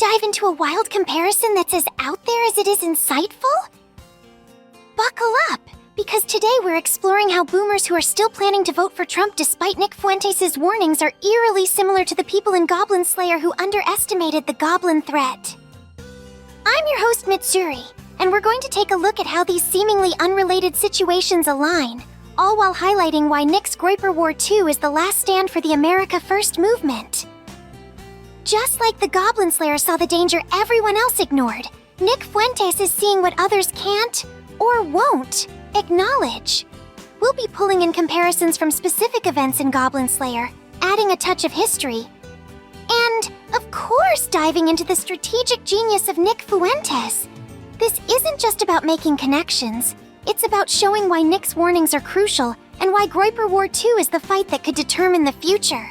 dive into a wild comparison that's as out there as it is insightful? Buckle up, because today we're exploring how boomers who are still planning to vote for Trump despite Nick Fuentes' warnings are eerily similar to the people in Goblin Slayer who underestimated the goblin threat. I'm your host Mitsuri, and we're going to take a look at how these seemingly unrelated situations align, all while highlighting why Nick's Groyper War II is the last stand for the America First movement. Just like the Goblin Slayer saw the danger everyone else ignored, Nick Fuentes is seeing what others can't, or won't, acknowledge. We'll be pulling in comparisons from specific events in Goblin Slayer, adding a touch of history, and, of course, diving into the strategic genius of Nick Fuentes. This isn't just about making connections, it's about showing why Nick's warnings are crucial and why Groyper War II is the fight that could determine the future.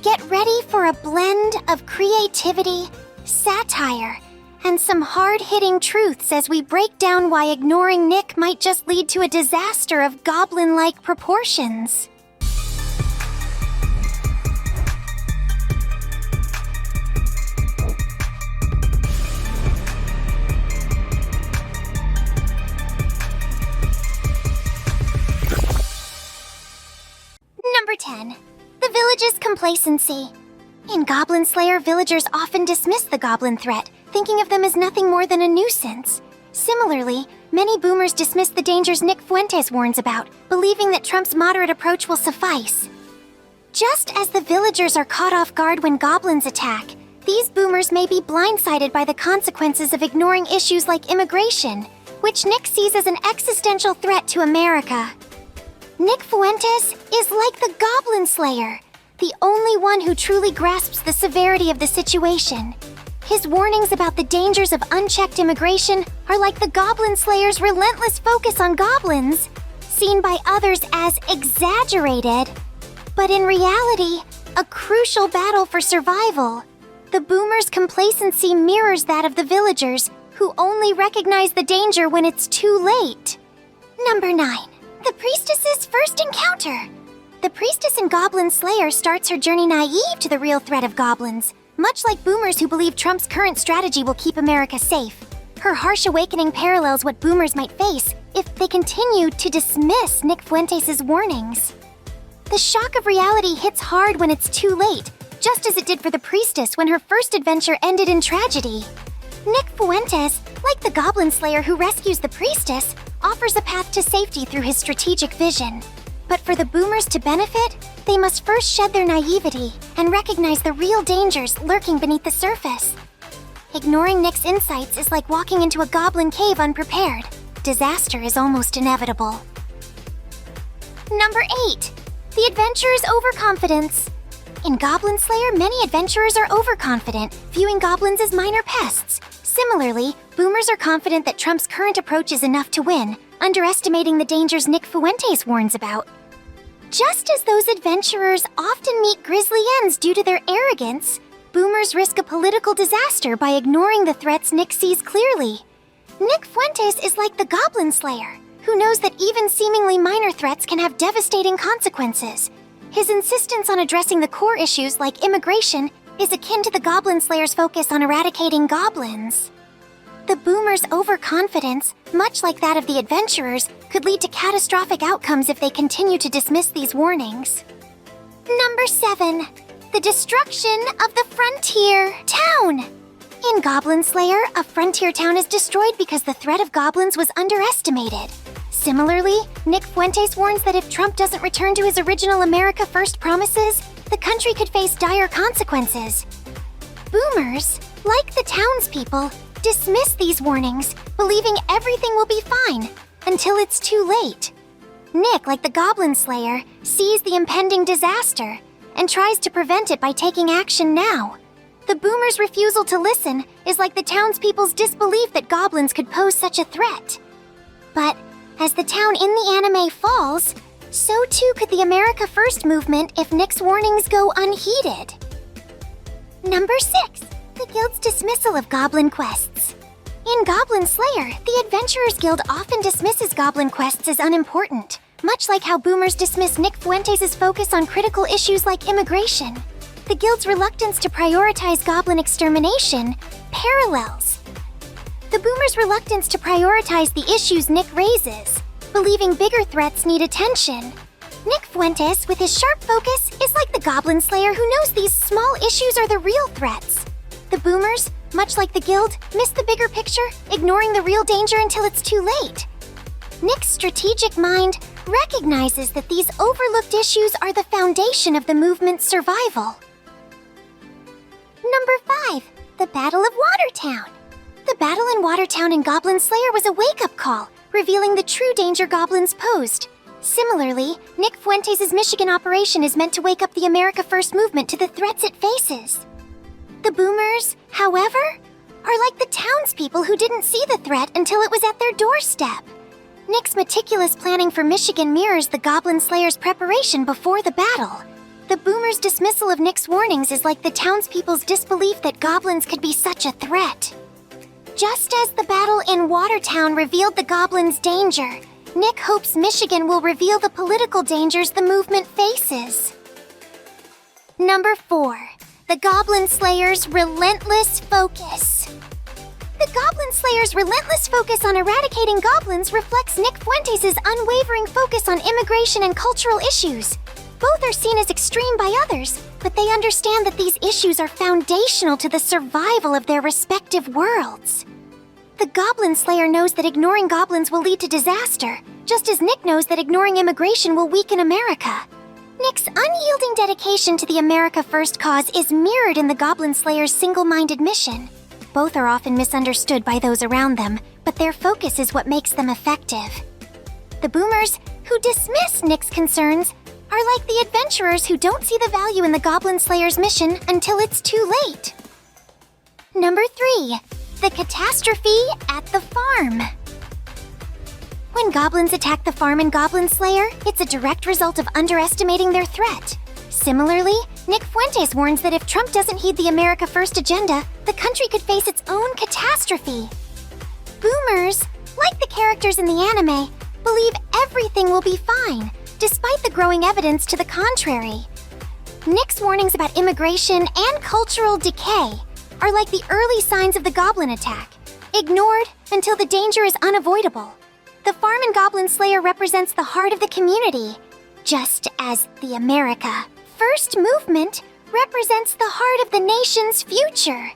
Get ready for a blend of creativity, satire, and some hard-hitting truths as we break down why ignoring Nick might just lead to a disaster of goblin-like proportions. Number 10. The village's complacency. In Goblin Slayer, villagers often dismiss the goblin threat, thinking of them as nothing more than a nuisance. Similarly, many boomers dismiss the dangers Nick Fuentes warns about, believing that Trump's moderate approach will suffice. Just as the villagers are caught off guard when goblins attack, these boomers may be blindsided by the consequences of ignoring issues like immigration, which Nick sees as an existential threat to America. Nick Fuentes is like the Goblin Slayer, the only one who truly grasps the severity of the situation. His warnings about the dangers of unchecked immigration are like the Goblin Slayer's relentless focus on goblins, seen by others as exaggerated, but in reality, a crucial battle for survival. The boomers' complacency mirrors that of the villagers, who only recognize the danger when it's too late. Number 9. The priestess's first encounter. The priestess in Goblin Slayer starts her journey naive to the real threat of goblins, much like boomers who believe Trump's current strategy will keep America safe. Her harsh awakening parallels what boomers might face if they continue to dismiss Nick Fuentes' warnings. The shock of reality hits hard when it's too late, just as it did for the priestess when her first adventure ended in tragedy. Nick Fuentes, like the Goblin Slayer who rescues the priestess, offers a path to safety through his strategic vision. But for the boomers to benefit, they must first shed their naivety and recognize the real dangers lurking beneath the surface. Ignoring Nick's insights is like walking into a goblin cave unprepared. Disaster is almost inevitable. Number 8. The adventurer's overconfidence. In Goblin Slayer, many adventurers are overconfident, viewing goblins as minor pests. Similarly, boomers are confident that Trump's current approach is enough to win, underestimating the dangers Nick Fuentes warns about. Just as those adventurers often meet grisly ends due to their arrogance, boomers risk a political disaster by ignoring the threats Nick sees clearly. Nick Fuentes is like the Goblin Slayer, who knows that even seemingly minor threats can have devastating consequences. His insistence on addressing the core issues like immigration is akin to the Goblin Slayer's focus on eradicating goblins. The boomers' overconfidence, much like that of the adventurers, could lead to catastrophic outcomes if they continue to dismiss these warnings. Number 7. The destruction of the frontier town. In Goblin Slayer, a frontier town is destroyed because the threat of goblins was underestimated. Similarly, Nick Fuentes warns that if Trump doesn't return to his original America First promises, the country could face dire consequences. Boomers, like the townspeople, dismiss these warnings, believing everything will be fine, until it's too late. Nick, like the Goblin Slayer, sees the impending disaster and tries to prevent it by taking action now. The boomers' refusal to listen is like the townspeople's disbelief that goblins could pose such a threat. But as the town in the anime falls, so too could the America First movement if Nick's warnings go unheeded. Number 6. The Guild's dismissal of goblin quests. In Goblin Slayer, the Adventurers Guild often dismisses goblin quests as unimportant, much like how boomers dismiss Nick Fuentes' focus on critical issues like immigration. the Guild's reluctance to prioritize goblin extermination parallels the Boomers' reluctance to prioritize the issues Nick raises, believing bigger threats need attention. Nick Fuentes, with his sharp focus, is like the Goblin Slayer who knows these small issues are the real threats. The Boomers, much like the Guild, miss the bigger picture, ignoring the real danger until it's too late. Nick's strategic mind recognizes that these overlooked issues are the foundation of the movement's survival. Number 5. The Battle of Watertown. The battle in Watertown in Goblin Slayer was a wake-up call, revealing the true danger goblins posed. Similarly, Nick Fuentes' Michigan operation is meant to wake up the America First movement to the threats it faces. The Boomers, however, are like the townspeople who didn't see the threat until it was at their doorstep. Nick's meticulous planning for Michigan mirrors the Goblin Slayer's preparation before the battle. The Boomers' dismissal of Nick's warnings is like the townspeople's disbelief that goblins could be such a threat. Just as the battle in Watertown revealed the goblins' danger, Nick hopes Michigan will reveal the political dangers the movement faces. Number 4. The Goblin Slayer's relentless focus. The Goblin Slayer's relentless focus on eradicating goblins reflects Nick Fuentes' unwavering focus on immigration and cultural issues. Both are seen as extreme by others, but they understand that these issues are foundational to the survival of their respective worlds. The Goblin Slayer knows that ignoring goblins will lead to disaster, just as Nick knows that ignoring immigration will weaken America. Nick's unyielding dedication to the America First cause is mirrored in the Goblin Slayer's single-minded mission. Both are often misunderstood by those around them, but their focus is what makes them effective. The Boomers, who dismiss Nick's concerns, are like the adventurers who don't see the value in the Goblin Slayer's mission until it's too late. Number 3. The catastrophe at the farm. When goblins attack the farm in Goblin Slayer, it's a direct result of underestimating their threat. Similarly, Nick Fuentes warns that if Trump doesn't heed the America First agenda, the country could face its own catastrophe. Boomers, like the characters in the anime, believe everything will be fine, despite the growing evidence to the contrary. Nick's warnings about immigration and cultural decay are like the early signs of the goblin attack, ignored until the danger is unavoidable. The farm in Goblin Slayer represents the heart of the community, just as the America First movement represents the heart of the nation's future.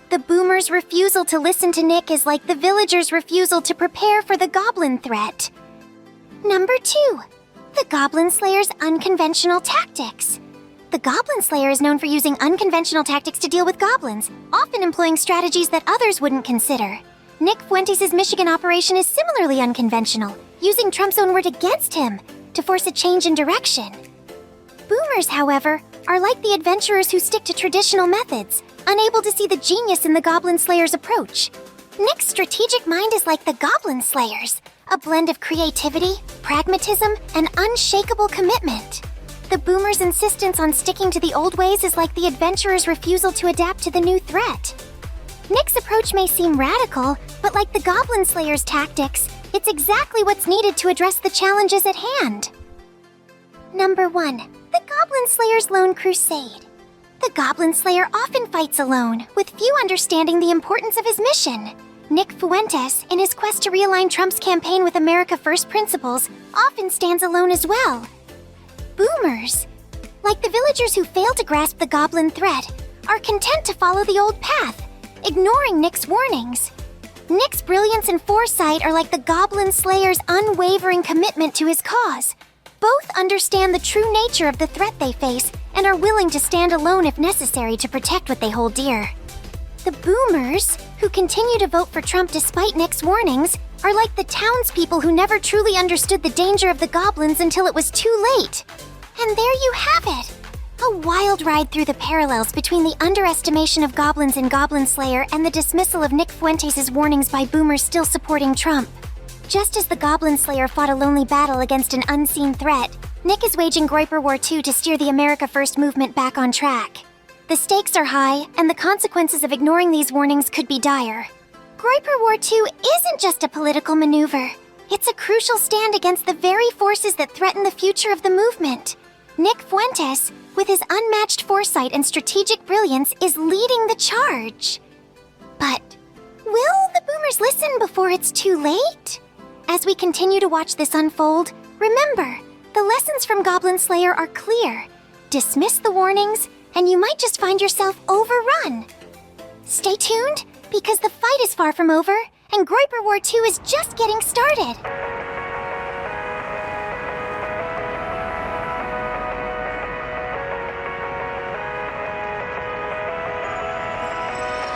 The Boomers' refusal to listen to Nick is like the villagers' refusal to prepare for the goblin threat. Number 2. The Goblin Slayer's unconventional tactics. The Goblin Slayer is known for using unconventional tactics to deal with goblins, often employing strategies that others wouldn't consider. Nick Fuentes' Michigan operation is similarly unconventional, using Trump's own word against him to force a change in direction. Boomers, however, are like the adventurers who stick to traditional methods, unable to see the genius in the Goblin Slayer's approach. Nick's strategic mind is like the Goblin Slayer's, a blend of creativity, pragmatism, and unshakable commitment. The Boomers' insistence on sticking to the old ways is like the adventurer's refusal to adapt to the new threat. Nick's approach may seem radical, but like the Goblin Slayer's tactics, it's exactly what's needed to address the challenges at hand. Number 1. The Goblin Slayer's Lone Crusade. The Goblin Slayer often fights alone, with few understanding the importance of his mission. Nick Fuentes, in his quest to realign Trump's campaign with America First principles, often stands alone as well. Boomers, like the villagers who fail to grasp the goblin threat, are content to follow the old path, ignoring Nick's warnings. Nick's brilliance and foresight are like the Goblin Slayer's unwavering commitment to his cause. Both understand the true nature of the threat they face and are willing to stand alone if necessary to protect what they hold dear. The Boomers, who continue to vote for Trump despite Nick's warnings, are like the townspeople who never truly understood the danger of the goblins until it was too late. And there you have it! A wild ride through the parallels between the underestimation of goblins in Goblin Slayer and the dismissal of Nick Fuentes' warnings by Boomers still supporting Trump. Just as the Goblin Slayer fought a lonely battle against an unseen threat, Nick is waging Groiper War II to steer the America First movement back on track. The stakes are high, and the consequences of ignoring these warnings could be dire. Groiper War II isn't just a political maneuver. It's a crucial stand against the very forces that threaten the future of the movement. Nick Fuentes, with his unmatched foresight and strategic brilliance, is leading the charge. But will the boomers listen before it's too late? As we continue to watch this unfold, remember, the lessons from Goblin Slayer are clear. Dismiss the warnings, and you might just find yourself overrun. Stay tuned, because the fight is far from over, and Groiper War 2 is just getting started.